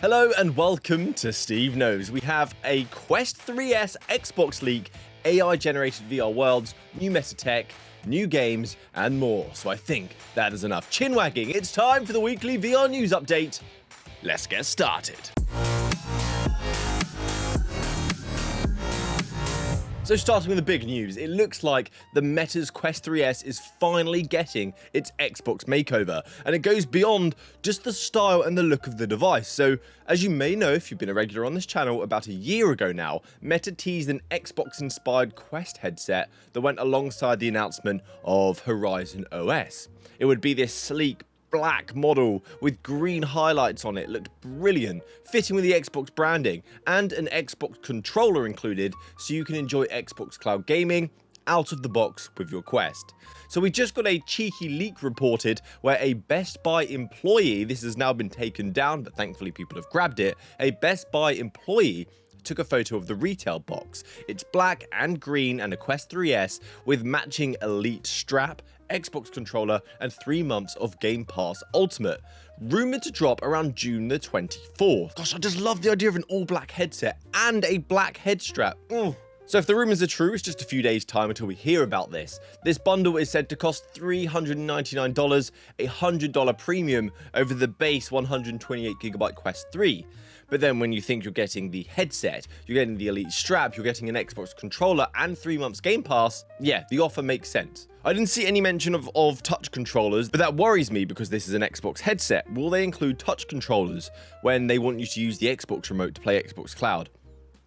Hello and welcome to Steve Knows. We have a Quest 3S Xbox leak, AI-generated VR worlds, new meta tech, new games, and more. So I think that is enough chin wagging. It's time for the weekly VR news update. Let's get started. So starting with the big news, it looks like the Meta's Quest 3S is finally getting its Xbox makeover, and it goes beyond just the style and the look of the device. So as you may know if you've been a regular on this channel, about a year ago now, Meta teased an Xbox-inspired Quest headset that went alongside the announcement of Horizon OS. It would be this sleek, black model with green highlights on it, looked brilliant, fitting with the Xbox branding, and an Xbox controller included so you can enjoy Xbox Cloud gaming out of the box with your Quest. So we just got a cheeky leak reported where a Best Buy employee, this has now been taken down but thankfully people have grabbed it, a Best Buy employee took a photo of the retail box. It's black and green and a Quest 3S with matching Elite strap, Xbox controller, and 3 months of Game Pass Ultimate. Rumoured to drop around June the 24th. Gosh, I just love the idea of an all-black headset and a black head strap. So if the rumours are true, it's just a few days' time until we hear about this. This bundle is said to cost $399, a $100 premium over the base 128GB Quest 3. But then when you think you're getting the headset, you're getting the Elite strap, you're getting an Xbox controller and 3 months Game Pass, yeah, the offer makes sense. I didn't see any mention of touch controllers, but that worries me because this is an Xbox headset. Will they include touch controllers when they want you to use the Xbox remote to play Xbox Cloud?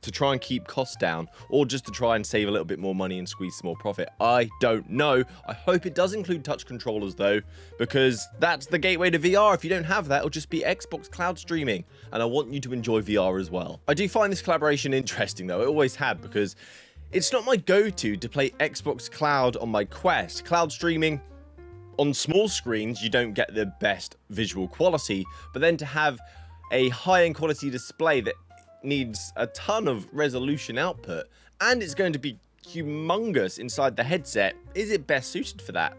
To try and keep costs down, or just to try and save a little bit more money and squeeze some more profit? I don't know. I hope it does include touch controllers though, because that's the gateway to VR. If you don't have that, it'll just be Xbox Cloud streaming, and I want you to enjoy VR as well. I do find this collaboration interesting though, I always had, because it's not my go-to to play Xbox Cloud on my Quest. Cloud streaming, on small screens, you don't get the best visual quality, but then to have a high-end quality display that needs a ton of resolution output, and it's going to be humongous inside the headset, is it best suited for that?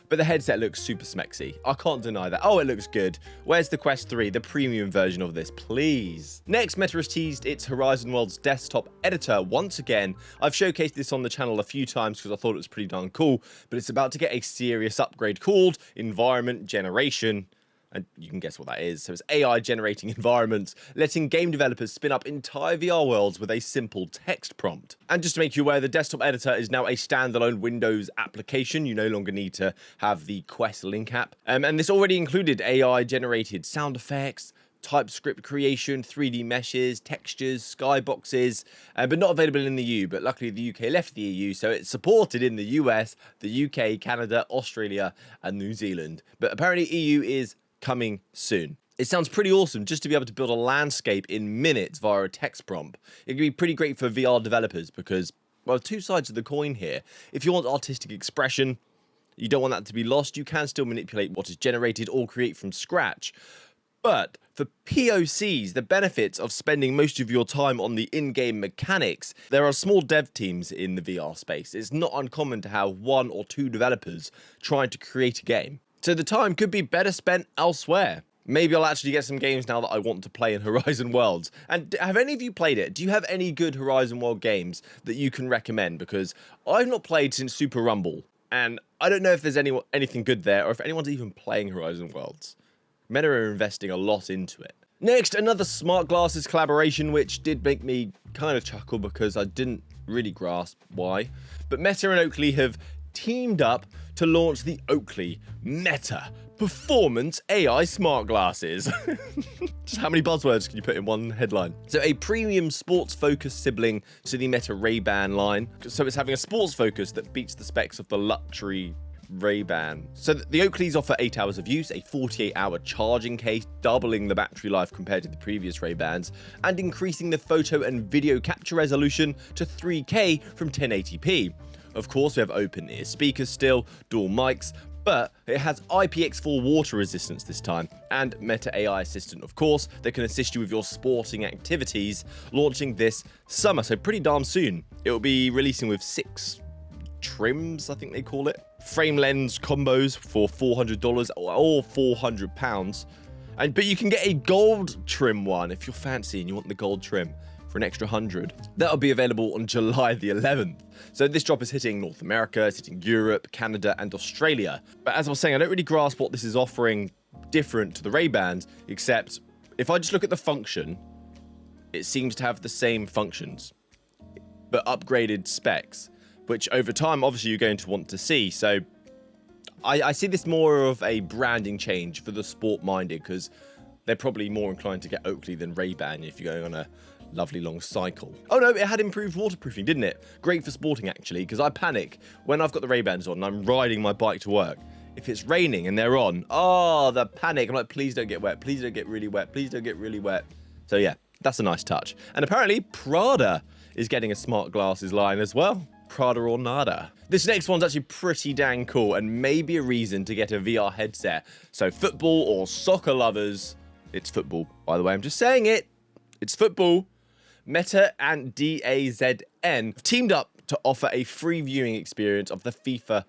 But the headset looks super smexy. I can't deny that. Oh, it looks good. Where's the Quest 3, the premium version of this, please? Next, Meta has teased its Horizon Worlds desktop editor once again. I've showcased this on the channel a few times because I thought it was pretty darn cool, but it's about to get a serious upgrade called Environment Generation. And you can guess what that is. So it's AI generating environments, letting game developers spin up entire VR worlds with a simple text prompt. And just to make you aware, the desktop editor is now a standalone Windows application. You no longer need to have the Quest Link app. And this already included AI generated sound effects, TypeScript creation, 3D meshes, textures, skyboxes, but not available in the EU. But luckily the UK left the EU, so it's supported in the US, the UK, Canada, Australia, and New Zealand. But apparently EU is coming soon. It sounds pretty awesome just to be able to build a landscape in minutes via a text prompt. It could be pretty great for VR developers because, well, two sides of the coin here. If you want artistic expression, you don't want that to be lost, you can still manipulate what is generated or create from scratch. But for POCs, the benefits of spending most of your time on the in-game mechanics, there are small dev teams in the VR space. It's not uncommon to have 1 or 2 developers trying to create a game. So the time could be better spent elsewhere. Maybe I'll actually get some games now that I want to play in Horizon Worlds. And have any of you played it? Do you have any good Horizon World games that you can recommend? Because I've not played since Super Rumble, and I don't know if there's anything good there, or if anyone's even playing Horizon Worlds. Meta are investing a lot into it. Next, another smart glasses collaboration, which did make me kind of chuckle because I didn't really grasp why. But Meta and Oakley have teamed up to launch the Oakley Meta Performance AI Smart Glasses. Just how many buzzwords can you put in one headline? So a premium sports focus sibling to the Meta Ray-Ban line. So it's having a sports focus that beats the specs of the luxury Ray-Ban. So the Oakleys offer 8 hours of use, a 48-hour charging case, doubling the battery life compared to the previous Ray-Bans, and increasing the photo and video capture resolution to 3K from 1080p. Of course, we have open-ear speakers still, dual mics, but it has IPX4 water resistance this time, and Meta AI Assistant, of course, that can assist you with your sporting activities, launching this summer, so pretty darn soon. It will be releasing with 6 trims, I think they call it. Frame lens combos for $400 or £400. But you can get a gold trim one if you're fancy and you want the gold trim for an extra 100. That'll be available on July the 11th. So this drop is hitting North America, it's hitting Europe, Canada, and Australia. But as I was saying, I don't really grasp what this is offering different to the Ray-Bans, except if I just look at the function, it seems to have the same functions, but upgraded specs, which over time, obviously, you're going to want to see. So I see this more of a branding change for the sport-minded, because they're probably more inclined to get Oakley than Ray-Ban if you're going on a lovely long cycle. Oh no, it had improved waterproofing, didn't it? Great for sporting, actually, because I panic when I've got the Ray-Bans on and I'm riding my bike to work. If it's raining and they're on, oh, the panic. I'm like, please don't get wet. Please don't get really wet. Please don't get really wet. So yeah, that's a nice touch. And apparently Prada is getting a smart glasses line as well. Prada or nada. This next one's actually pretty dang cool and maybe a reason to get a VR headset. So football or soccer lovers, it's football, by the way. I'm just saying it. It's football. Meta and DAZN have teamed up to offer a free viewing experience of the FIFA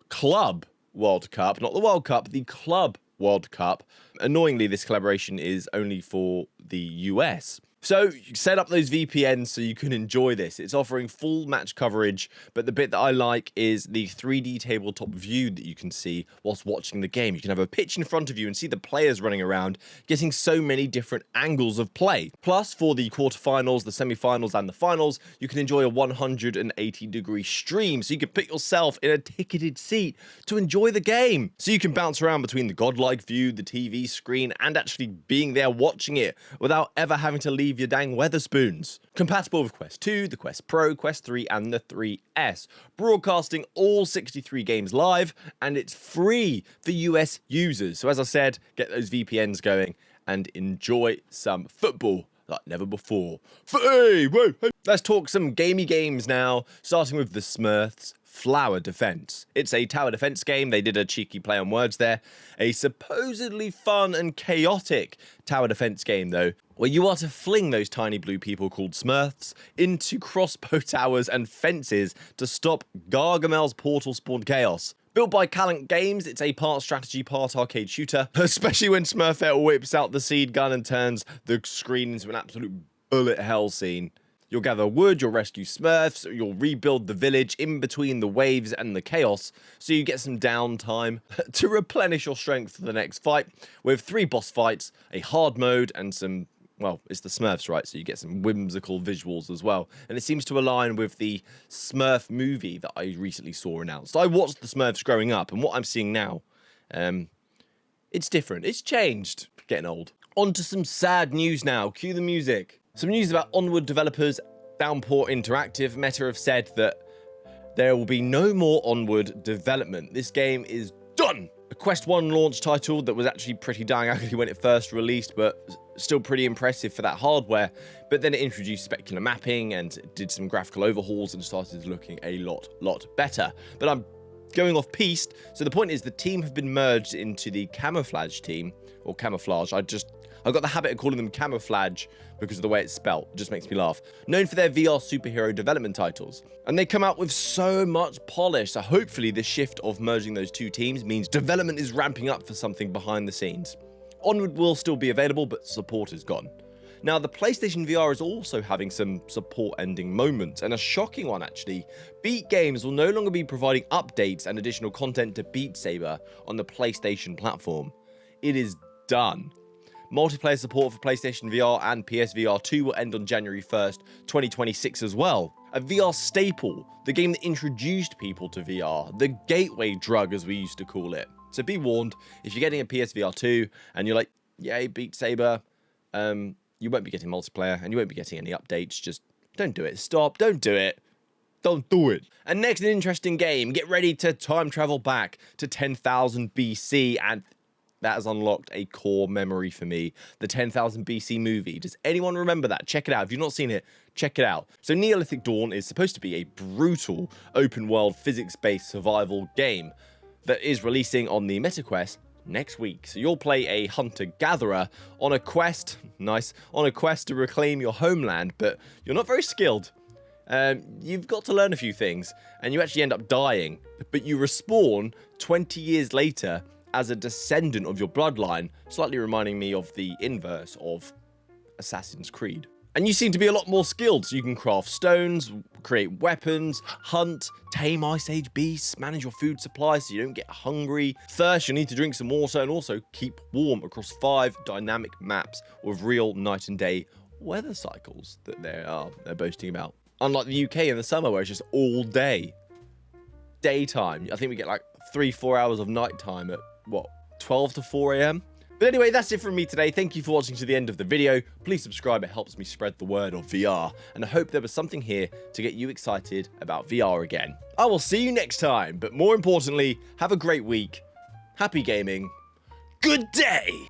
Club World Cup, not the World Cup, the Club World Cup. Annoyingly, this collaboration is only for the US. So you set up those VPNs so you can enjoy this. It's offering full match coverage, but the bit that I like is the 3D tabletop view that you can see whilst watching the game. You can have a pitch in front of you and see the players running around, getting so many different angles of play. Plus, for the quarterfinals, the semi-finals, and the finals, you can enjoy a 180-degree stream, so you can put yourself in a ticketed seat to enjoy the game. So you can bounce around between the godlike view, the TV screen, and actually being there watching it without ever having to leave your dang Weatherspoons. Compatible with Quest 2, the Quest Pro, Quest 3, and the 3S. Broadcasting all 63 games live, and it's free for US users. So as I said, get those VPNs going and enjoy some football like never before. Hey, whoa, hey. Let's talk some gamey games now, starting with the Smurfs Flower Defense. It's a tower defense game. They did a cheeky play on words there. A supposedly fun and chaotic tower defense game, though, where you are to fling those tiny blue people called Smurfs into crossbow towers and fences to stop Gargamel's portal spawned chaos. Built by Callant Games, it's a part strategy, part arcade shooter, especially when Smurfette whips out the seed gun and turns the screen into an absolute bullet hell scene. You'll gather wood, you'll rescue Smurfs, you'll rebuild the village in between the waves and the chaos, so you get some downtime to replenish your strength for the next fight, with 3 boss fights, a hard mode, and some, well, it's the Smurfs, right, so you get some whimsical visuals as well, and it seems to align with the Smurf movie that I recently saw announced. I watched the Smurfs growing up, and what I'm seeing now, it's different, it's changed, getting old. On to some sad news now, cue the music. Some news about Onward developers. Downpour Interactive Meta have said that there will be no more Onward development. This game is done. A Quest 1 launch title that was actually pretty dang ugly when it first released, but still pretty impressive for that hardware. But then it introduced specular mapping and did some graphical overhauls and started looking a lot better. But I'm going off piste. So the point is the team have been merged into the Camouflage team, or Camouflage. I got the habit of calling them Camouflage because of the way it's spelt. It just makes me laugh. Known for their VR superhero development titles. And they come out with so much polish, so hopefully the shift of merging those two teams means development is ramping up for something behind the scenes. Onward will still be available, but support is gone. Now, the PlayStation VR is also having some support-ending moments, and a shocking one actually. Beat Games will no longer be providing updates and additional content to Beat Saber on the PlayStation platform. It is done. Multiplayer support for PlayStation VR and PSVR 2 will end on January 1st, 2026 as well. A VR staple, the game that introduced people to VR, the gateway drug as we used to call it. So be warned, if you're getting a PSVR 2 and you're like, yay, Beat Saber, you won't be getting multiplayer and you won't be getting any updates. Just don't do it. Stop. Don't do it. Don't do it. And next, an interesting game. Get ready to time travel back to 10,000 BC, and that has unlocked a core memory for me. The 10,000 BC movie. Does anyone remember that? Check it out. If you've not seen it, check it out. So Neolithic Dawn is supposed to be a brutal open-world physics-based survival game that is releasing on the MetaQuest next week. So you'll play a hunter-gatherer on a quest, on a quest to reclaim your homeland, but you're not very skilled. You've got to learn a few things, and you actually end up dying, but you respawn 20 years later as a descendant of your bloodline, slightly reminding me of the inverse of Assassin's Creed. And you seem to be a lot more skilled, so you can craft stones, create weapons, hunt, tame Ice Age beasts, manage your food supply so you don't get hungry. Thirst, you need to drink some water, and also keep warm across 5 dynamic maps with real night and day weather cycles that they're boasting about. Unlike the UK in the summer where it's just all day. Daytime, I think we get like 3-4 hours of nighttime at, what, 12 to 4 a.m.? But anyway, that's it from me today. Thank you for watching to the end of the video. Please subscribe, it helps me spread the word of VR. And I hope there was something here to get you excited about VR again. I will see you next time, but more importantly, have a great week. Happy gaming. Good day!